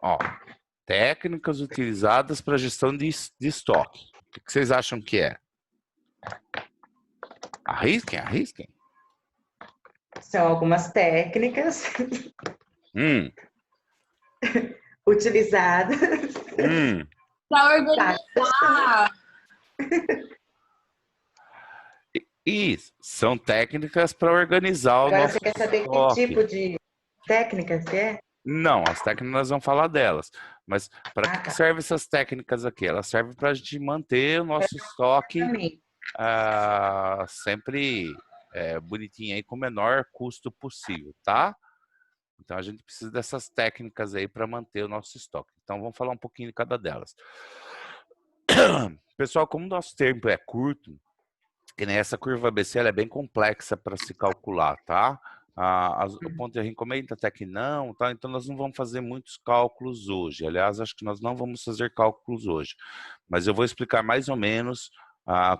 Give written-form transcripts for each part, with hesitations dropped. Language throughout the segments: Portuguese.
Ó, técnicas utilizadas para gestão de estoque. O que vocês acham que é? Arrisquem, arrisquem. São algumas técnicas Hum, utilizadas Para para organizar. E são técnicas para organizar o Agora nosso você quer saber que estoque. tipo de técnicas que é? Não, as técnicas nós vamos falar delas. Mas para que Tá. servem essas técnicas aqui? Elas servem para a gente manter o nosso estoque Também. sempre bonitinho aí, com o menor custo possível, tá? Então a gente precisa dessas técnicas aí para manter o nosso estoque. Então vamos falar um pouquinho de cada delas. Pessoal, como o nosso tempo é curto, que nem essa curva ABC, ela é bem complexa para se calcular, tá? O ponto de recomenda até que não, tá? Então nós não vamos fazer muitos cálculos hoje. Aliás, acho que nós não vamos fazer cálculos hoje. Mas eu vou explicar mais ou menos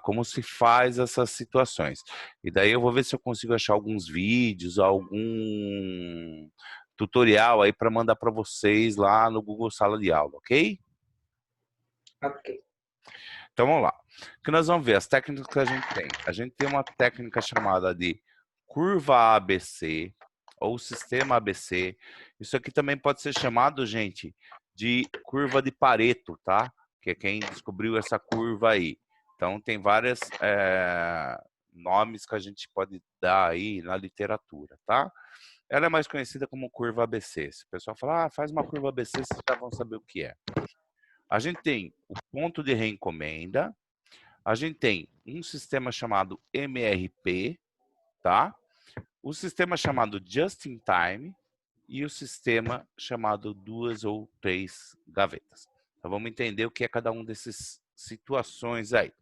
como se faz essas situações. E daí eu vou ver se eu consigo achar alguns vídeos, algum tutorial aí para mandar para vocês lá no Google Sala de Aula, ok? Ok. Então vamos lá. O que nós vamos ver? As técnicas que a gente tem. A gente tem uma técnica chamada de curva ABC ou sistema ABC. Isso aqui também pode ser chamado, gente, de curva de Pareto, tá? Que é quem descobriu essa curva aí. Então tem vários nomes que a gente pode dar aí na literatura, tá? Ela é mais conhecida como curva ABC. Se o pessoal falar, faz uma curva ABC, vocês já vão saber o que é. A gente tem o ponto de reencomenda, a gente tem um sistema chamado MRP, tá? O sistema chamado Just in Time e o sistema chamado duas ou três gavetas. Então vamos entender o que é cada um dessas situações aí.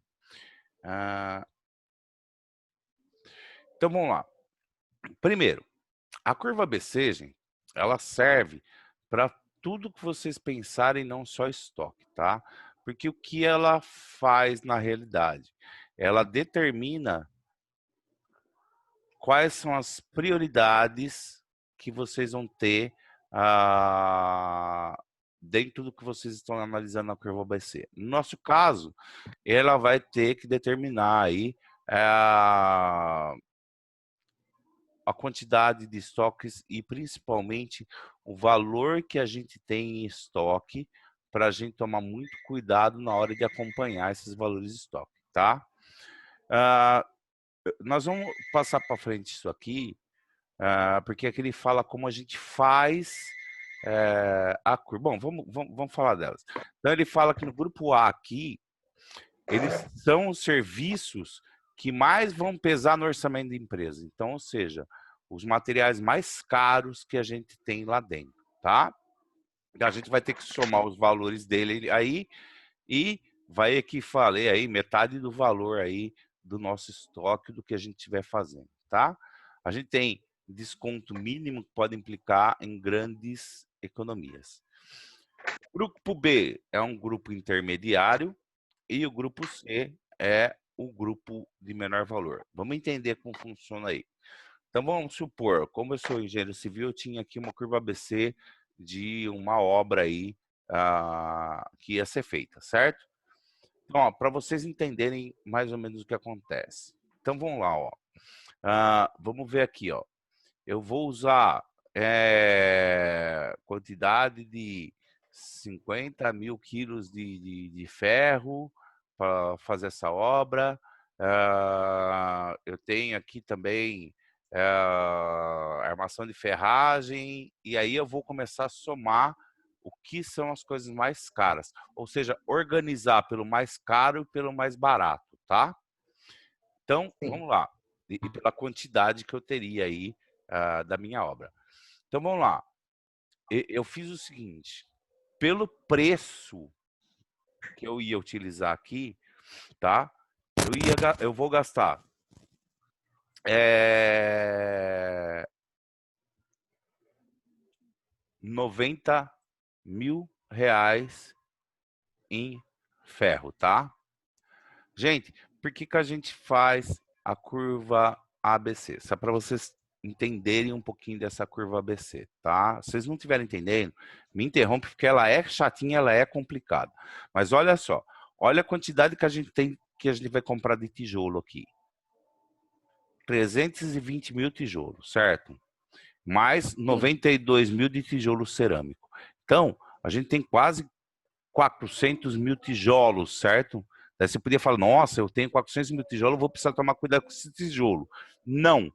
Então vamos lá. Primeiro, a curva ABC, gente, ela serve para tudo que vocês pensarem, não só estoque, tá? Porque o que ela faz na realidade? Ela determina quais são as prioridades que vocês vão ter dentro do que vocês estão analisando na curva ABC. No nosso caso, ela vai ter que determinar aí a quantidade de estoques e principalmente o valor que a gente tem em estoque para a gente tomar muito cuidado na hora de acompanhar esses valores de estoque, tá? Nós vamos passar para frente isso aqui, porque aqui ele fala como a gente faz a curva. Bom, vamos falar delas. Então ele fala que no grupo A aqui, eles são os serviços que mais vão pesar no orçamento da empresa. Então, ou seja, os materiais mais caros que a gente tem lá dentro, tá? A gente vai ter que somar os valores dele aí e vai equivaler aí metade do valor aí do nosso estoque do que a gente estiver fazendo, tá? A gente tem desconto mínimo que pode implicar em grandes economias. O grupo B é um grupo intermediário e o grupo C é o grupo de menor valor. Vamos entender como funciona aí. Então, vamos supor, como eu sou engenheiro civil, eu tinha aqui uma curva ABC de uma obra aí que ia ser feita, certo? Então, para vocês entenderem mais ou menos o que acontece. Então, vamos lá, ó. Vamos ver aqui, ó. Eu vou usar quantidade de 50 mil quilos de ferro para fazer essa obra. Eu tenho aqui também armação de ferragem, e aí eu vou começar a somar o que são as coisas mais caras. Ou seja, organizar pelo mais caro e pelo mais barato, tá? Então, Sim. vamos lá. E pela quantidade que eu teria aí da minha obra. Então, vamos lá. Eu fiz o seguinte. Pelo preço que eu ia utilizar aqui, tá? Eu vou gastar 90 mil reais em ferro, tá? Gente, por que a gente faz a curva ABC? Só para vocês entenderem um pouquinho dessa curva ABC, tá? Se vocês não estiverem entendendo, me interrompe, porque ela é chatinha, ela é complicada. Mas olha só, olha a quantidade que a gente tem, que a gente vai comprar de tijolo aqui. 320 mil tijolos, certo? Mais 92 mil de tijolo cerâmico. Então, a gente tem quase 400 mil tijolos, certo? Daí você podia falar, nossa, eu tenho 400 mil tijolos, vou precisar tomar cuidado com esse tijolo. Não.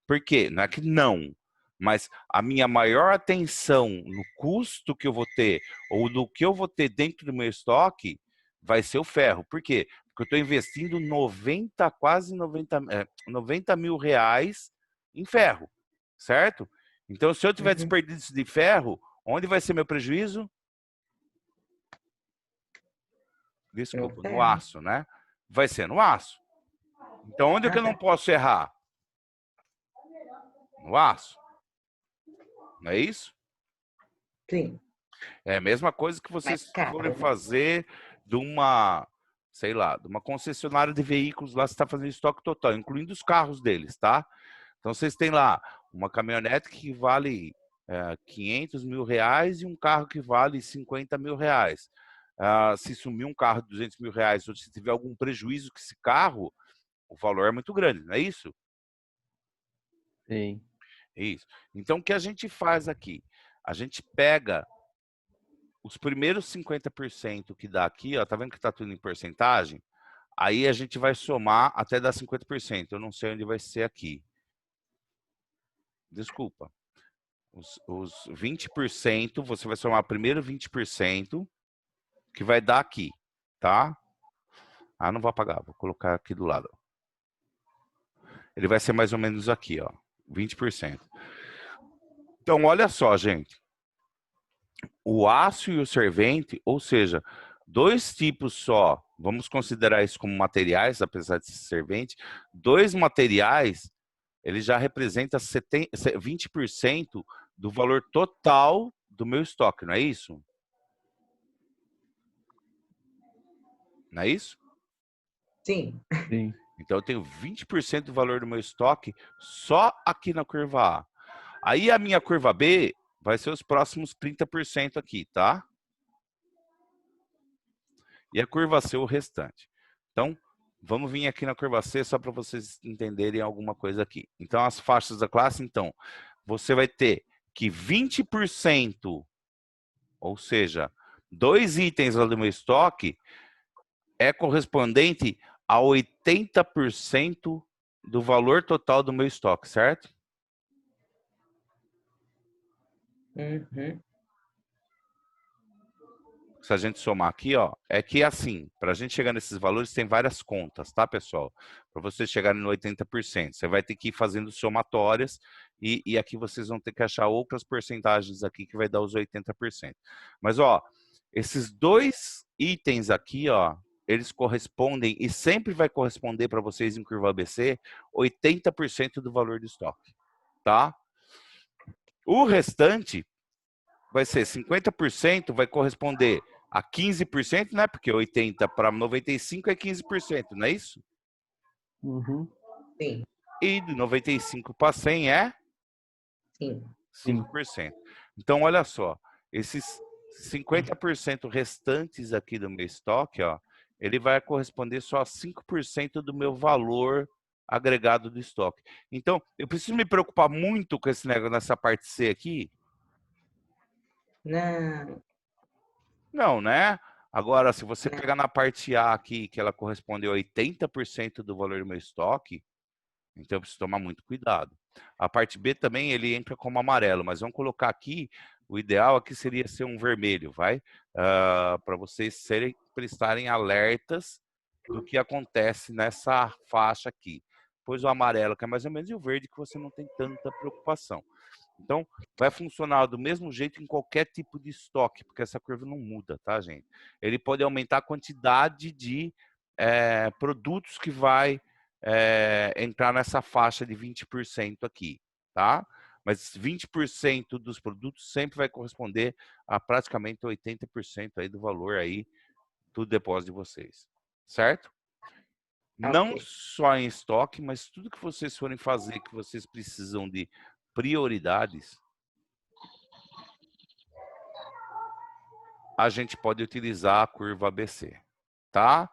Por quê? Não é que não. Mas a minha maior atenção no custo que eu vou ter, ou do que eu vou ter dentro do meu estoque, vai ser o ferro. Por quê? Porque eu estou investindo 90 mil reais em ferro, certo? Então, se eu tiver desperdício de ferro, onde vai ser meu prejuízo? Desculpa, no aço, né? Vai ser no aço. Então, onde é que eu não posso errar? No aço. Não é isso? Sim. É a mesma coisa que vocês forem fazer de uma, sei lá, de uma concessionária de veículos lá, você está fazendo estoque total, incluindo os carros deles, tá? Então, vocês têm lá uma caminhonete que vale 500 mil reais e um carro que vale 50 mil reais. Se sumir um carro de 200 mil reais ou se tiver algum prejuízo com esse carro, o valor é muito grande, não é isso? Sim. Isso. Então, o que a gente faz aqui? A gente pega os primeiros 50% que dá aqui, ó, tá vendo que tá tudo em porcentagem? Aí a gente vai somar até dar 50%. Eu não sei onde vai ser aqui. Desculpa. Os 20%, você vai somar primeiro 20%, que vai dar aqui, tá? Ah, não vou apagar, vou colocar aqui do lado. Ele vai ser mais ou menos aqui, ó, 20%. Então, olha só, gente. O aço e o servente, ou seja, dois tipos só, vamos considerar isso como materiais, apesar de ser servente, dois materiais, ele já representa 20% do valor total do meu estoque, não é isso? Não é isso? Sim. Sim. Então, eu tenho 20% do valor do meu estoque só aqui na curva A. Aí, a minha curva B vai ser os próximos 30% aqui, tá? E a curva C o restante. Então, vamos vir aqui na curva C só para vocês entenderem alguma coisa aqui. Então, as faixas da classe, então, você vai ter que 20%, ou seja, 2 itens lá do meu estoque, é correspondente a 80% do valor total do meu estoque, certo? Se a gente somar aqui, ó, é que assim, para a gente chegar nesses valores, tem várias contas, tá, pessoal? Para vocês chegarem no 80%, você vai ter que ir fazendo somatórias e aqui vocês vão ter que achar outras porcentagens aqui que vai dar os 80%. Mas, ó, esses dois itens aqui, ó, eles correspondem e sempre vai corresponder para vocês em curva ABC 80% do valor do estoque, tá? O restante vai ser 50%, vai corresponder a 15%, né? Porque 80 para 95 é 15%, não é isso? Uhum. Sim. E de 95 para 100 é Sim. 5%. Então, olha só, esses 50% restantes aqui do meu estoque, ó, ele vai corresponder só a 5% do meu valor agregado do estoque. Então, eu preciso me preocupar muito com esse negócio nessa parte C aqui? Não. Não, né? Agora, se você pegar na parte A aqui, que ela corresponde a 80% do valor do meu estoque, então eu preciso tomar muito cuidado. A parte B também, ele entra como amarelo, mas vamos colocar aqui, o ideal aqui seria ser um vermelho, vai? Para vocês estarem alertas do que acontece nessa faixa aqui. Pois o amarelo, que é mais ou menos, e o verde, que você não tem tanta preocupação. Então, vai funcionar do mesmo jeito em qualquer tipo de estoque, porque essa curva não muda, tá, gente? Ele pode aumentar a quantidade de produtos que vai entrar nessa faixa de 20% aqui, tá? Mas 20% dos produtos sempre vai corresponder a praticamente 80% aí do valor aí do depósito de vocês, certo? Não Ok. só em estoque, mas tudo que vocês forem fazer, que vocês precisam de prioridades, a gente pode utilizar a curva ABC, tá?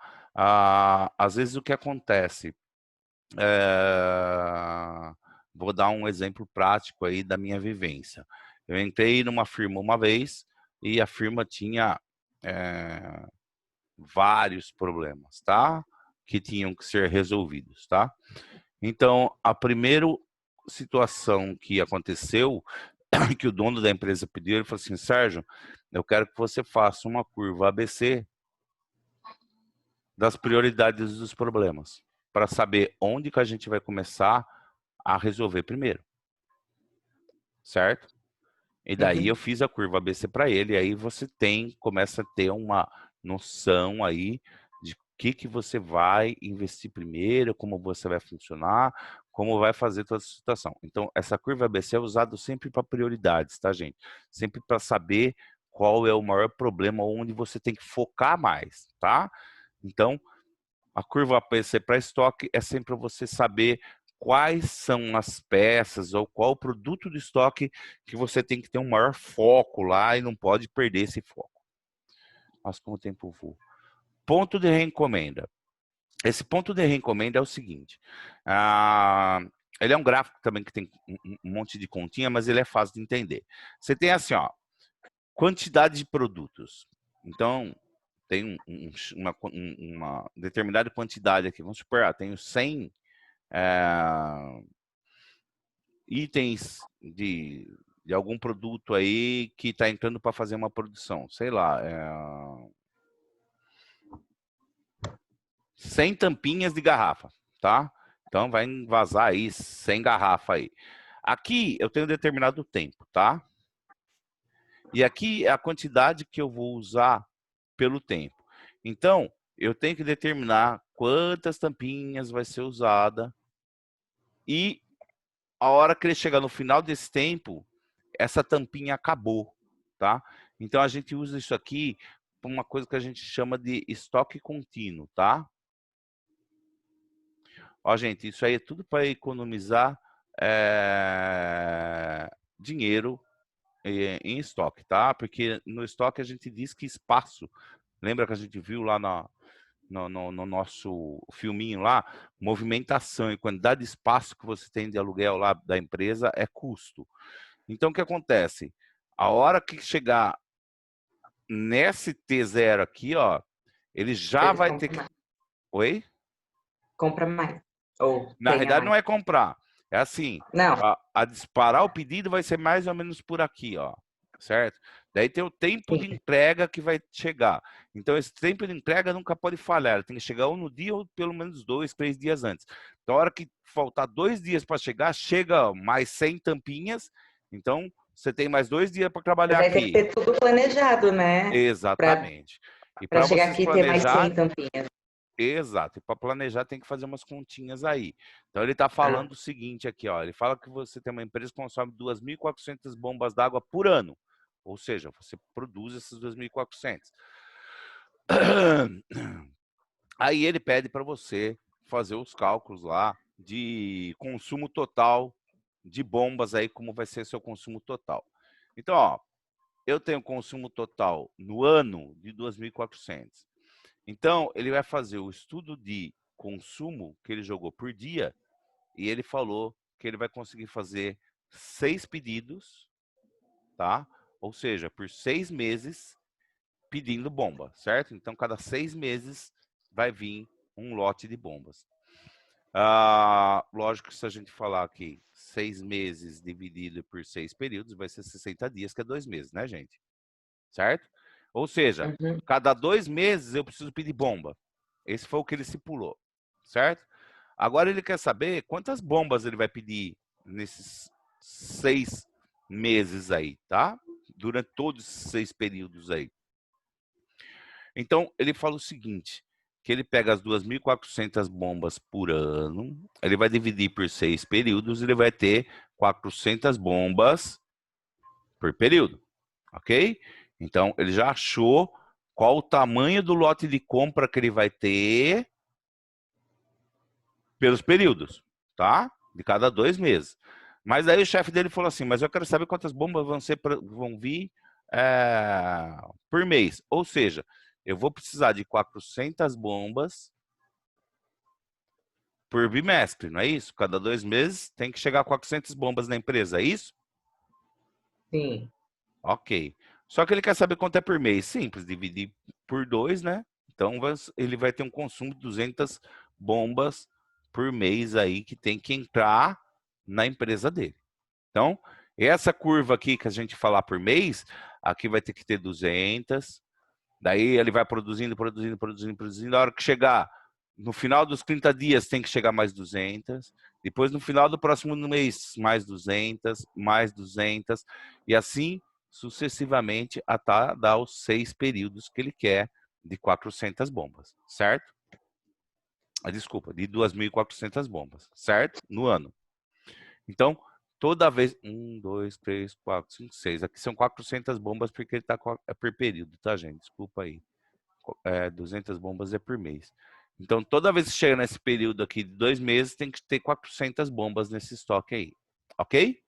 Às vezes o que acontece, vou dar um exemplo prático aí da minha vivência. Eu entrei numa firma uma vez e a firma tinha vários problemas, tá? Que tinham que ser resolvidos, tá? Então, a primeira situação que aconteceu, que o dono da empresa pediu, ele falou assim, Sérgio, eu quero que você faça uma curva ABC das prioridades dos problemas, para saber onde que a gente vai começar a resolver primeiro, certo? E daí eu fiz a curva ABC para ele, e aí você começa a ter uma noção aí de que você vai investir primeiro, como você vai funcionar, como vai fazer toda essa situação. Então, essa curva ABC é usada sempre para prioridades, tá, gente? Sempre para saber qual é o maior problema, onde você tem que focar mais, tá? Então, a curva ABC para estoque é sempre para você saber quais são as peças ou qual o produto do estoque que você tem que ter um maior foco lá e não pode perder esse foco. Nossa, como o tempo voa. Ponto de reencomenda. Esse ponto de reencomenda é o seguinte. Ele é um gráfico também que tem um monte de continha, mas ele é fácil de entender. Você tem assim, ó, quantidade de produtos. Então, tem uma determinada quantidade aqui. Vamos supor, tenho 100 itens de algum produto aí que está entrando para fazer uma produção. Sei lá, 100 tampinhas de garrafa, tá? Então, vai vazar aí 100 garrafas aí. Aqui, eu tenho determinado tempo, tá? E aqui é a quantidade que eu vou usar pelo tempo. Então, eu tenho que determinar quantas tampinhas vai ser usada e a hora que ele chegar no final desse tempo, essa tampinha acabou, tá? Então, a gente usa isso aqui para uma coisa que a gente chama de estoque contínuo, tá? Ó, gente, isso aí é tudo para economizar dinheiro em estoque, tá? Porque no estoque a gente diz que espaço, lembra que a gente viu lá no nosso filminho lá, movimentação e quantidade de espaço que você tem de aluguel lá da empresa é custo. Então, o que acontece? A hora que chegar nesse T0 aqui, ó, ele já Eles vai ter compram que... mais. Oi? Compra mais. Ou Na tem a realidade, mais. não é comprar. É assim, Não. a disparar o pedido vai ser mais ou menos por aqui, ó. Certo? Daí tem o tempo de Sim. entrega que vai chegar. Então, esse tempo de entrega nunca pode falhar. Tem que chegar ou no dia ou pelo menos 2, 3 dias antes. Então, a hora que faltar 2 dias para chegar, chega mais 100 tampinhas. Então, você tem mais 2 dias para trabalhar Mas aí tem que aqui. ter tudo planejado, né? Para Exatamente. E para para chegar vocês aqui e ter mais 100 planejar, tampinhas. exato. E para planejar tem que fazer umas continhas aí. Então ele está Tá. falando o seguinte aqui, ó. Ele fala que você tem uma empresa que consome 2.400 bombas d'água por ano. Ou seja, você produz essas 2.400. Aí ele pede para você fazer os cálculos lá de consumo total de bombas aí, como vai ser seu consumo total. Então, ó, eu tenho consumo total no ano de 2.400. Então, ele vai fazer o estudo de consumo que ele jogou por dia e ele falou que ele vai conseguir fazer 6 pedidos, tá? Ou seja, por 6 meses pedindo bomba, certo? Então, cada 6 meses vai vir um lote de bombas. Lógico que se a gente falar aqui 6 meses dividido por 6 períodos, vai ser 60 dias, que é 2 meses, né, gente? Certo? Ou seja, Uhum. cada 2 meses eu preciso pedir bomba. Esse foi o que ele estipulou, certo? Agora ele quer saber quantas bombas ele vai pedir nesses 6 meses aí, tá? Durante todos esses 6 períodos aí. Então, ele fala o seguinte, que ele pega as 2.400 bombas por ano, ele vai dividir por 6 períodos, ele vai ter 400 bombas por período, ok? Então, ele já achou qual o tamanho do lote de compra que ele vai ter Pelos períodos, tá? De cada 2 meses. Mas aí o chefe dele falou assim, mas eu quero saber quantas bombas vão vir por mês. Ou seja, eu vou precisar de 400 bombas por bimestre, não é isso? Cada 2 meses tem que chegar a 400 bombas na empresa, é isso? Sim. Ok. Só que ele quer saber quanto é por mês. Simples, dividir por 2, né? Então ele vai ter um consumo de 200 bombas por mês aí que tem que entrar na empresa dele. Então, essa curva aqui que a gente falar por mês, aqui vai ter que ter 200. Daí ele vai produzindo. A hora que chegar no final dos 30 dias tem que chegar mais 200. Depois no final do próximo mês mais 200, mais 200. E assim sucessivamente até dar os 6 períodos que ele quer de 400 bombas, certo? Desculpa, de 2.400 bombas, certo? No ano. Então, toda vez... 1, 2, 3, 4, 5, 6. Aqui são 400 bombas porque ele está por período, tá, gente? Desculpa aí. 200 bombas é por mês. Então, toda vez que chega nesse período aqui de 2 meses, tem que ter 400 bombas nesse estoque aí. Ok?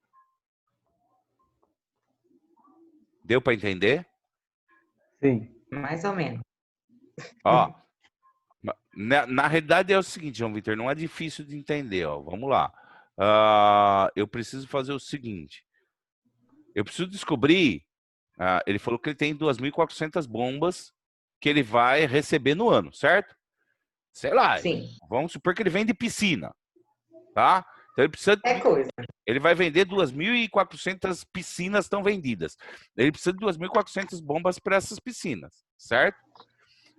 Deu para entender? Sim. Mais ou menos. Ó, na realidade é o seguinte, João Vitor, não é difícil de entender, ó. Vamos lá. Eu preciso fazer o seguinte. Eu preciso descobrir, ele falou que ele tem 2.400 bombas que ele vai receber no ano, certo? Sei lá, Sim. vamos supor que ele vende piscina, tá? Então ele precisa... É coisa. Ele vai vender 2.400 piscinas estão vendidas. Ele precisa de 2.400 bombas para essas piscinas, certo?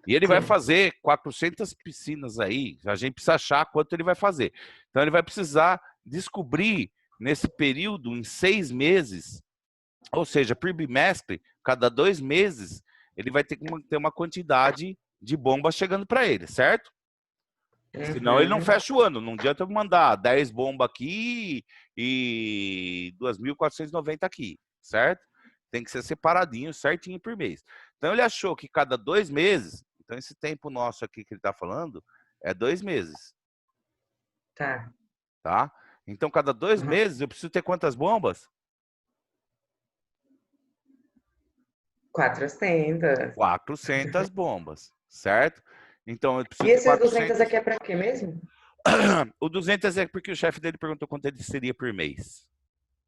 E ele vai fazer 400 piscinas aí. A gente precisa achar quanto ele vai fazer. Então ele vai precisar descobrir nesse período, em 6 meses, ou seja, por bimestre, cada 2 meses, ele vai ter que ter uma quantidade de bombas chegando para ele, certo? Senão ele não fecha o ano. Não adianta eu mandar 10 bombas aqui e 2.490 aqui, certo? Tem que ser separadinho, certinho por mês. Então ele achou que cada 2 meses, então esse tempo nosso aqui que ele está falando é 2 meses. Tá. Tá? Então cada 2 meses eu preciso ter quantas bombas? 400. 400 bombas, certo? Então eu preciso E esses 400... 200 aqui é para quê mesmo? O 200 é porque o chefe dele perguntou quanto ele seria por mês.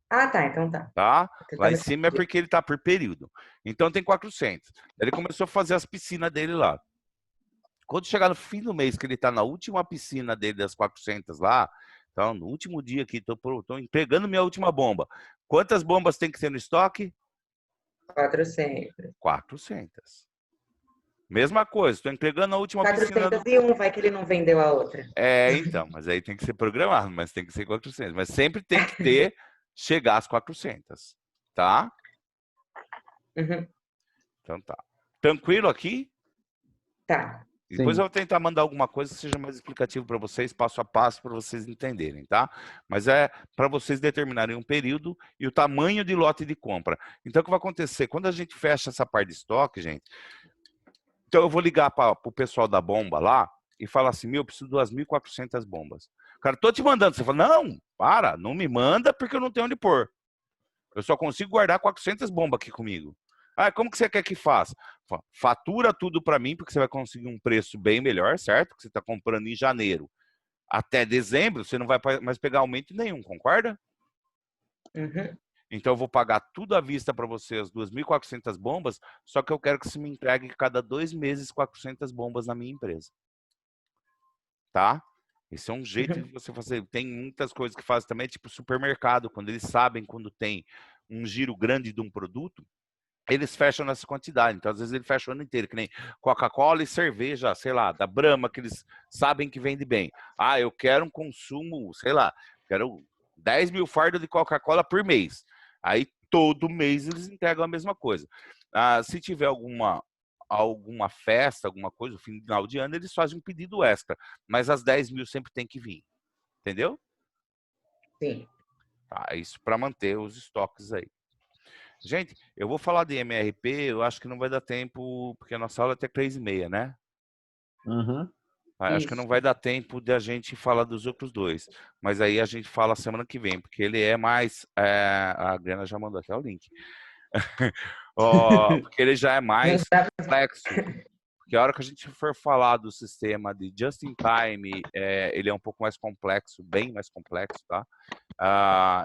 Ah, tá. Então tá. Tá? Lá em cima é porque ele tá por período. Então tem 400. Ele começou a fazer as piscinas dele lá. Quando chegar no fim do mês, que ele tá na última piscina dele das 400 lá, então no último dia aqui, tô entregando minha última bomba. Quantas bombas tem que ter no estoque? 400. 400. Mesma coisa, estou entregando a última 401, piscina. vai que ele não vendeu a outra. Então, mas aí tem que ser programado, mas tem que ser 400. Mas sempre tem que ter, chegar às 400, tá? Então tá. Tranquilo aqui? Tá. Depois eu vou tentar mandar alguma coisa que seja mais explicativo para vocês, passo a passo, para vocês entenderem, tá? Mas é para vocês determinarem um período e o tamanho de lote de compra. Então, o que vai acontecer? Quando a gente fecha essa parte de estoque, gente, então eu vou ligar para o pessoal da bomba lá e falar assim, eu preciso de 2.400 bombas. Cara, tô te mandando. Você fala, não me manda porque eu não tenho onde pôr. Eu só consigo guardar 400 bombas aqui comigo. Como que você quer que faça? Fatura tudo para mim, porque você vai conseguir um preço bem melhor, certo? Porque você está comprando em janeiro até dezembro, você não vai mais pegar aumento nenhum, concorda? Então eu vou pagar tudo à vista para você, as 2.400 bombas, só que eu quero que você me entregue cada 2 meses 400 bombas na minha empresa. Tá? Esse é um jeito de você fazer. Tem muitas coisas que fazem também, tipo supermercado, quando eles sabem quando tem um giro grande de um produto, eles fecham nessa quantidade. Então, às vezes, ele fecha o ano inteiro, que nem Coca-Cola e cerveja, sei lá, da Brahma, que eles sabem que vende bem. Eu quero um consumo, sei lá, quero 10 mil fardos de Coca-Cola por mês. Aí, todo mês, eles entregam a mesma coisa. Se tiver alguma festa, alguma coisa, no final de ano, eles fazem um pedido extra. Mas as 10 mil sempre tem que vir. Entendeu? Sim. Tá, isso para manter os estoques aí. Gente, eu vou falar de MRP, eu acho que não vai dar tempo, porque a nossa aula é até 3h30, né? Acho que não vai dar tempo de a gente falar dos outros dois. Mas aí a gente fala semana que vem, porque ele é mais... a Adriana já mandou até o link. Porque ele já é mais complexo. Porque a hora que a gente for falar do sistema de just-in-time, ele é um pouco mais complexo, bem mais complexo, tá?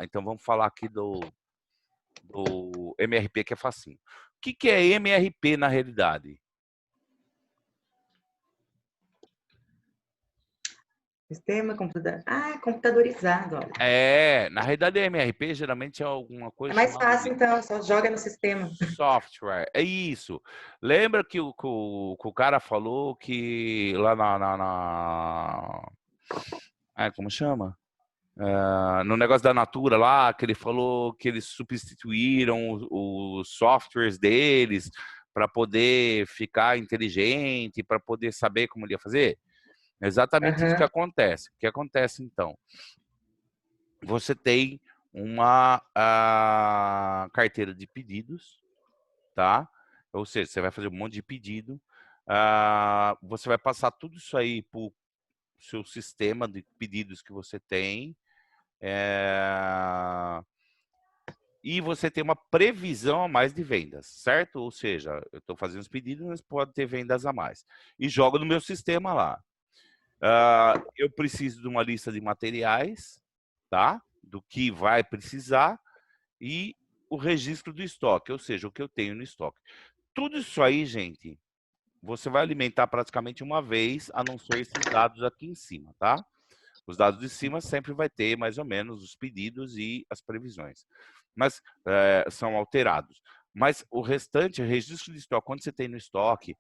Então vamos falar aqui do MRP, que é facinho. O que é MRP na realidade? Sistema computadorizado, olha. Na realidade, MRP geralmente é alguma É coisa mais chamada fácil, então, só joga no sistema. software. É isso. Lembra que o cara falou que lá como chama? No negócio da Natura lá, que ele falou que eles substituíram os softwares deles para poder ficar inteligente, para poder saber como ele ia fazer? É exatamente isso que acontece. O que acontece, então? Você tem uma carteira de pedidos, tá? Ou seja, você vai fazer um monte de pedido, você vai passar tudo isso aí para o seu sistema de pedidos que você tem, e você tem uma previsão a mais de vendas, certo? Ou seja, eu estou fazendo os pedidos, mas pode ter vendas a mais. E jogo no meu sistema lá. Eu preciso de uma lista de materiais, tá? Do que vai precisar e o registro do estoque, ou seja, o que eu tenho no estoque. Tudo isso aí, gente, você vai alimentar praticamente uma vez, a não ser esses dados aqui em cima, tá? Os dados de cima sempre vai ter mais ou menos os pedidos e as previsões, mas são alterados. Mas o restante, o registro de estoque, quando você tem no estoque,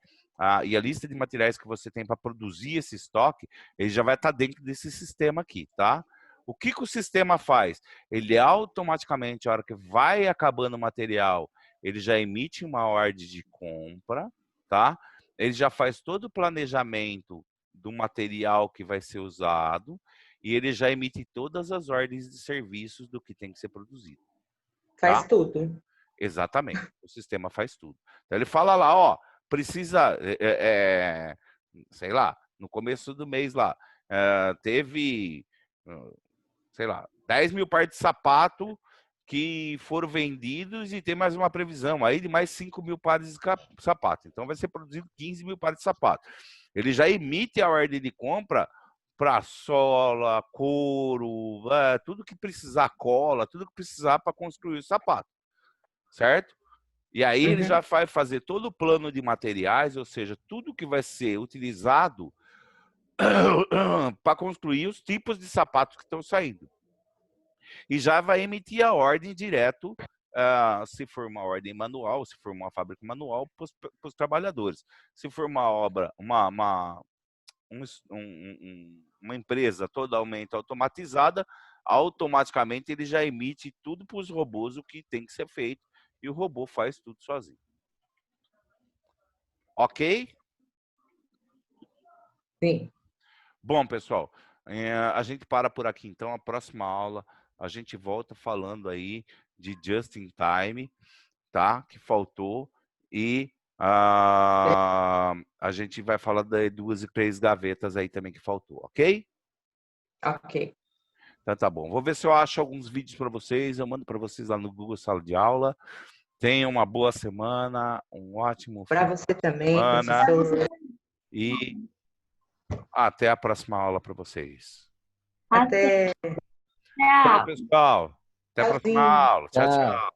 e a lista de materiais que você tem para produzir esse estoque, ele já vai estar dentro desse sistema aqui, tá? O que o sistema faz? Ele automaticamente, a hora que vai acabando o material, ele já emite uma ordem de compra, tá? Ele já faz todo o planejamento do material que vai ser usado e ele já emite todas as ordens de serviços do que tem que ser produzido. Faz Tá? tudo. Exatamente. O sistema faz tudo. Então ele fala lá, ó, precisa, sei lá, no começo do mês lá, teve, sei lá, 10 mil pares de sapato que foram vendidos e tem mais uma previsão aí de mais 5 mil pares de sapato. Então vai ser produzido 15 mil pares de sapato. Ele já emite a ordem de compra para sola, couro, tudo que precisar, cola, tudo que precisar para construir o sapato, certo? E aí ele já vai fazer todo o plano de materiais, ou seja, tudo que vai ser utilizado para construir os tipos de sapatos que estão saindo. E já vai emitir a ordem direto, se for uma ordem manual, se for uma fábrica manual, para os trabalhadores. Se for uma obra, uma empresa totalmente automatizada, automaticamente ele já emite tudo para os robôs o que tem que ser feito e o robô faz tudo sozinho. Ok? Sim. Bom, pessoal, a gente para por aqui então. A próxima aula a gente volta falando aí de just in time, tá? Que faltou e a gente vai falar das 2 e 3 gavetas aí também que faltou, ok? Ok. Então tá bom. Vou ver se eu acho alguns vídeos para vocês. Eu mando para vocês lá no Google Sala de Aula. Tenham uma boa semana, um ótimo fim Para você também, de semana professor. e até a próxima aula para vocês. Até. Tchau, pessoal. Até a próxima Tchauzinho. aula. Tchau, tchau.